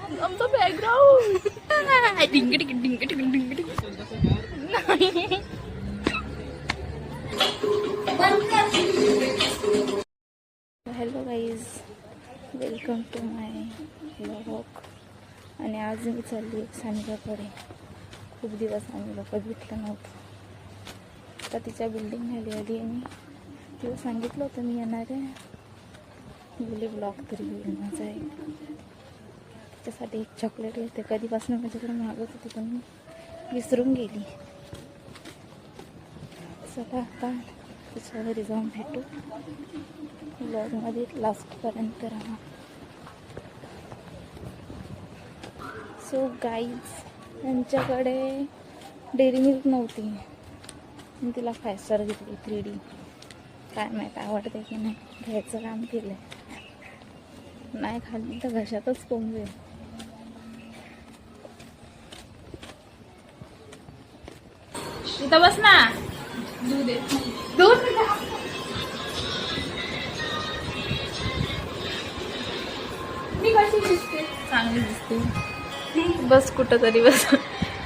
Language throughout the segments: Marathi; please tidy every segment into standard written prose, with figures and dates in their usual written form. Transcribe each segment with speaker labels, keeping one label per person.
Speaker 1: आमचा बॅकग्राऊंड डिंग डिंग डिंग डिंग डिंग डिंग. Hello guys, welcome to my vlog. आणि आज मी चालली सानिकाकडे. खूप दिवस सानिका बघितलं नव्हतं. आता तिच्या बिल्डिंग आली आणि तिला सांगितलं होतं मी येणार आहे. बोलले ब्लॉग तरी होईल माझा आहे. त्याच्यासाठी एक चॉकलेट घेते. कधीपासून माझ्याकडे मागत होती पण मी विसरून गेली. चला आता तिच्या घरी जाऊन भेटू. ब्लॉगमध्ये लास्टपर्यंत राहा. सो गाईज, त्यांच्याकडे डेअरी मिल्क नव्हती. मी तिला 5 स्टार घेतली 3D. काय माहीत आवडते की नाही, घ्यायचं काम केलं. नाही खाल्ली तर घशातच कोंबेल. इथं बस ना. दूध दूध मी कशी दिसते? चांगली दिसते. बस कुठं तरी बस.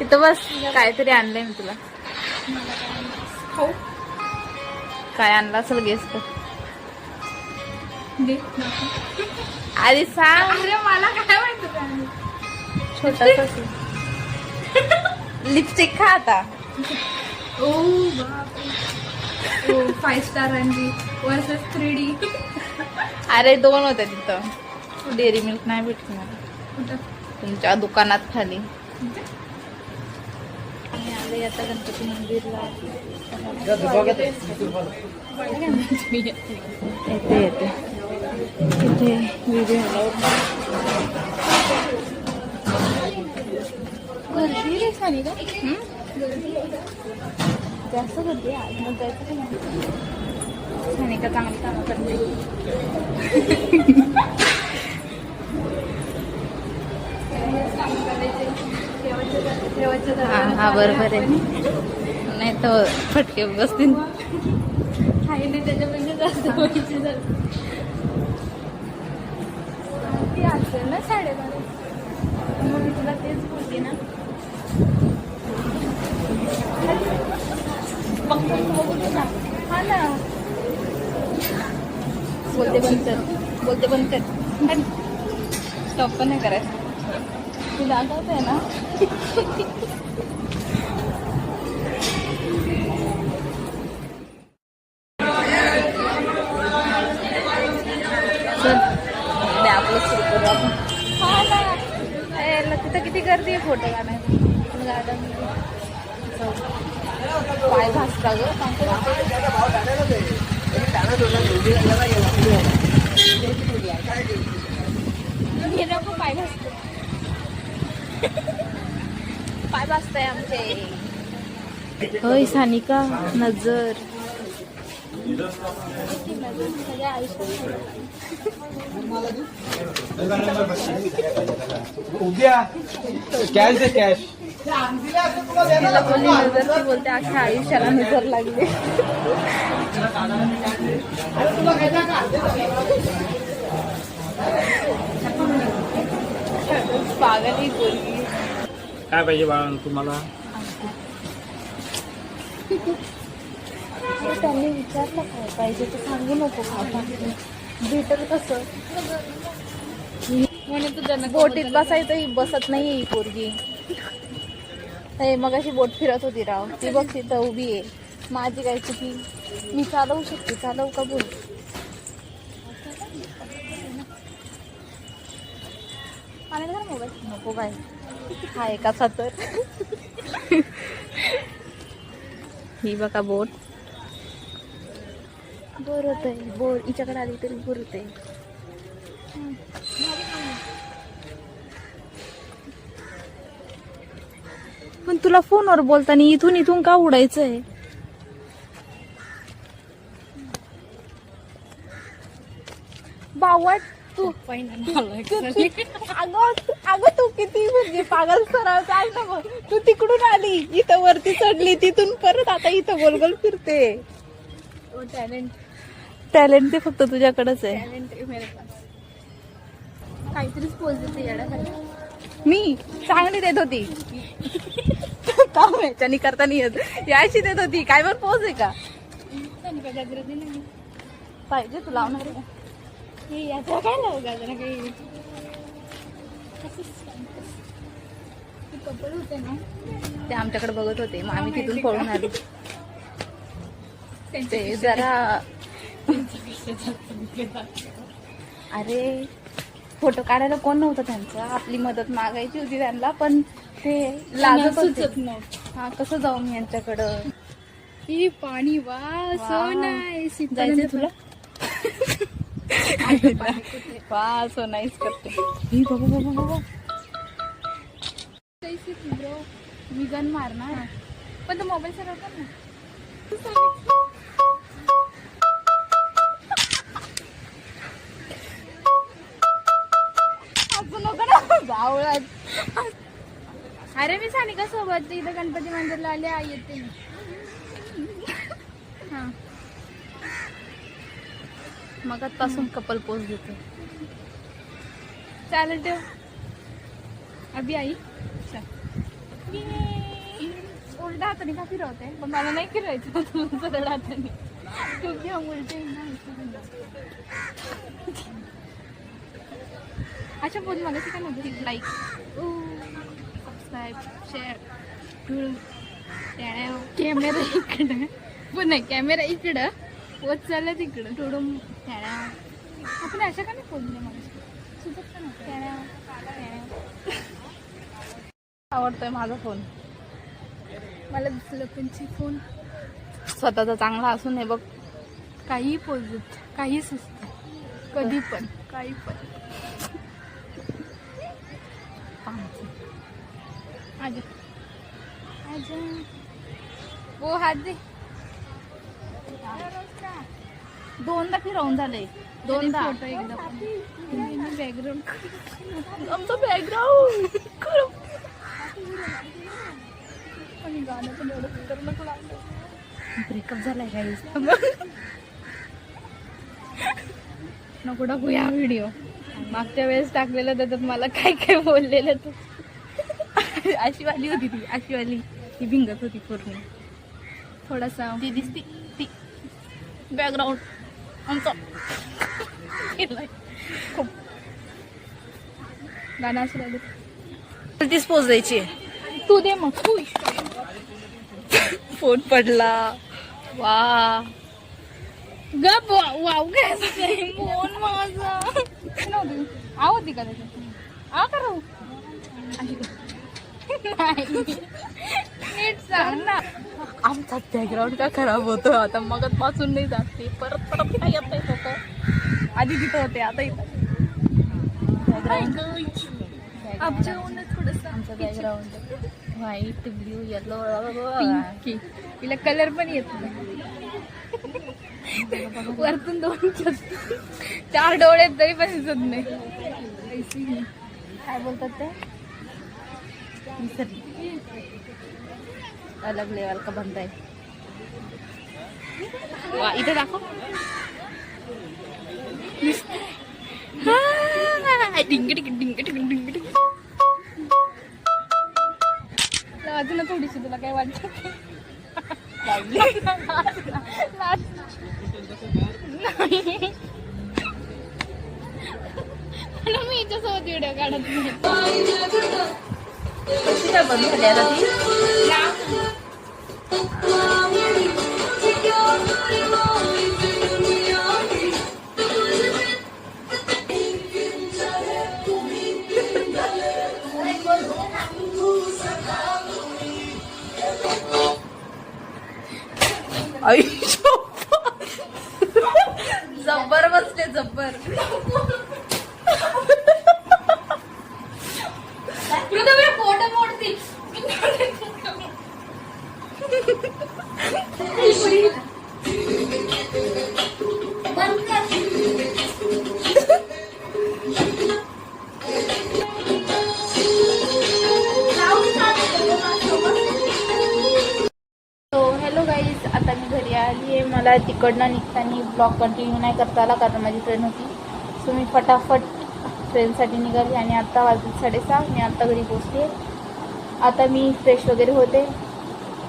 Speaker 1: इथं बस. काहीतरी आणलंय मी तुला. काय आणलं असेल गेस कर. अरे सांग. मला काय माहिती. छोटासा लिपस्टिक खा आता.
Speaker 2: 5 स्टार आणि वर्सेस 3D.
Speaker 1: अरे 2 होते तिथं. डेअरी मिल्क नाही भेटणार तुमच्या दुकानात खाली. आम्ही आले आता गणपती मंदिरला. येते इथे व्हिडिओ गर्दी रे सानिका. जास्त गर्दी आहे. मग जायचं की नाही. सानिका चांगली कामं करते. हा बरोबर आहे. नाही तर फटके बसतील.
Speaker 2: काही नाही, त्याच्यापेक्षा जास्त पैसे जातात. ती असेल ना 12:30. मग मी तुला तेच बोलते ना. हा ना.
Speaker 1: बोलते बंद कर. स्टॉप पण नाही करायचं.
Speaker 2: ती दाखवत आहे ना.
Speaker 1: आपलं सुरू करू आपण.
Speaker 2: हा ना.
Speaker 1: तिथं किती गर्दी आहे फोटो काढायला.
Speaker 2: गार्डन
Speaker 1: पाय भासता ग.
Speaker 2: हे नको पाय घासतो.
Speaker 1: पाय भासताय आमचे. होय सानिका, नजर
Speaker 2: सगळ्या आयुष्यात
Speaker 3: उद्या कॅश दे कॅश.
Speaker 1: तिला बोलली नजर. ती बोलते अख्ख्या आयुष्याला नजर लागली. पागल ही बोलली.
Speaker 3: काय पाहिजे बाळा तुम्हाला?
Speaker 2: त्यांनी विचारलं काय पाहिजे तर सांगू नको. भेटल कसं
Speaker 1: म्हणून तुझ्या बोटीत बसायचं. ही बसत नाहीये ही पोरगी. हे मग अशी बोट फिरत होती राव. ती बघ तिथं उभी आहे. माझी काय चुकी. मी चालवू शकते. चालवू का बोल. मोबाईल नको काय. हा एकाचा तर. ही बघा बोट. बोर होत आहे. बोर हिच्याकडे आली तरी बोर होते. पण तुला फोनवर बोलताना इथून का उडायचंय. बावट तू. अगं तू किती म्हणजे पागल. सरळ काय ना मग. तू तिकडून आली इथं वरती चढली. तिथून परत आता इथं गोलगोल फिरते. टॅलेंट ते फक्त तुझ्याकडेच आहे.
Speaker 2: काहीतरीच पोच देते येण्यासाठी.
Speaker 1: मी चांगली देत होती. काम याच्यानी करता नाही येत, यायची देत होती. काय वर पोच आहे का पाहिजे तू लावणार आहे?
Speaker 2: हे याचा काय लावू गाजरा काही कपडे होते ना
Speaker 1: ते आमच्याकडे बघत होते, मग आम्ही तिथून पळून आलो. ते जरा अरे फोटो काढायला कोण नव्हतं त्यांचं, आपली मदत मागायची होती त्यांना, पण ते लाजत होते. हा कसं जाऊ मी यांच्याकडं.
Speaker 2: ही पाणी वा सो नाईस.
Speaker 1: जायचंय तुला? वा सो नाईस करते. ही बाबा बाबा बाबा मी गन मारणार,
Speaker 2: पण तो मोबाईल सरळ कर ना.
Speaker 1: असं नको ना जावळात.
Speaker 2: अरे मी सानिका सोबत इथं गणपती मंदिरला आले येते मी. हा
Speaker 1: मग आजपासून कपल पोज देते.
Speaker 2: चालेल ठेव. अभि आई उलटा हाताने का फिरवते, पण मला नाही फिरवायचं सरळ हाताने क्योंकि हम उलटे हैं ना. अच्छा बोल मला काय नव्हतं. लाईक सबस्क्राईब शेअर कॅमेरा इकडं पण नाही, कॅमेरा इकडं वच चाललं तिकडं टोडून त्याळ्या. आपण अशा का नाही बोलले मला सुचत का नव्हतं. त्याळ्या
Speaker 1: आवडतोय माझा फोन.
Speaker 2: मला दुसरं कोणची फोन
Speaker 1: स्वतःचा चांगला असून हे बघ
Speaker 2: काही पोजत काही सुचत कधी पण काही पण. आजा आजा वो हात दे.
Speaker 1: दोनदा फिरवून झाले, दोनदा.
Speaker 2: फोटो एकदा बॅकग्राऊंड
Speaker 1: आमचं बॅकग्राऊंड
Speaker 2: आणि गाणं पण एवढं खतरनाक लागलं.
Speaker 1: ब्रेकअप झालाय गाईस.
Speaker 2: नको टाकू या व्हिडिओ. मागच्या वेळेस टाकलेलं त्याच्यात मला काय काय बोललेलं तू.
Speaker 1: अशी वाली होती ती, अशी वाली ती भिंगत होती पूर्ण.
Speaker 2: थोडासा
Speaker 1: ती दिसती ती बॅकग्राऊंड आमचं खूप.
Speaker 2: गाणं असं लागलं.
Speaker 1: तीच पोच द्यायची.
Speaker 2: तू दे मग.
Speaker 1: फोन पडला. वा
Speaker 2: गप वाव काय फोन माझा नव्हती आवडती का त्याच्यात आ करू नीट सांग ना.
Speaker 1: आमचा बॅकग्राऊंड का खराब होतो आता. मग पासून नाही जाते, परत परत काय येत नाही होतं. आधी तिथं होते आता इथं.
Speaker 2: आमच्याहूनच थोडंसं
Speaker 1: आमचं बॅकग्राऊंड व्हाईट ब्ल्यू येलो
Speaker 2: पिंकी. तिला कलर पण येत नाही. वरतून 2 4 डोळे आहेत तरी पण दिसत नाही.
Speaker 1: काय बोलतात ते विसरली. अलग लेवल का बनता है. वा इथे दाखव. डिंग डिंग डिंग डिंग डिंग डिंग.
Speaker 2: अजून थोडीशी तुला काय वाटतं. मी हिच्यासोबत व्हिडिओ काढत नाही.
Speaker 1: कशी काय बंद झाली आता ती. जब्बर बसले जब्बर.
Speaker 2: फोटो मोडती.
Speaker 1: हॅलो गाईज, आता मी घरी आली आहे. मला तिकडनं निघताना ब्लॉग कंटिन्यू नाही करता आला कारण माझी ट्रेन होती. सो मी फटाफट फ्रेंडसाठी निघाली आणि आत्ता वाजले 6:30. मी आत्ता घरी पोचले. आता मी फ्रेश वगैरे होते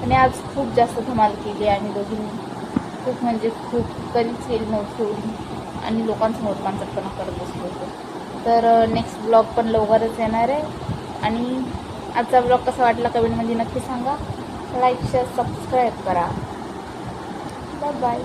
Speaker 1: आणि आज खूप जास्त धमाल केली आणि दोघींनी. खूप म्हणजे खूप कधीच केली नव्हती एवढी आणि लोकांसमोर पांचटपणा करत बसलो होतो. तर नेक्स्ट ब्लॉग पण लवकरच येणार आहे. आणि आजचा ब्लॉग कसा वाटला कमेंटमध्ये नक्की सांगा. लाईक शेअर सबस्क्राईब करा. Bye bye.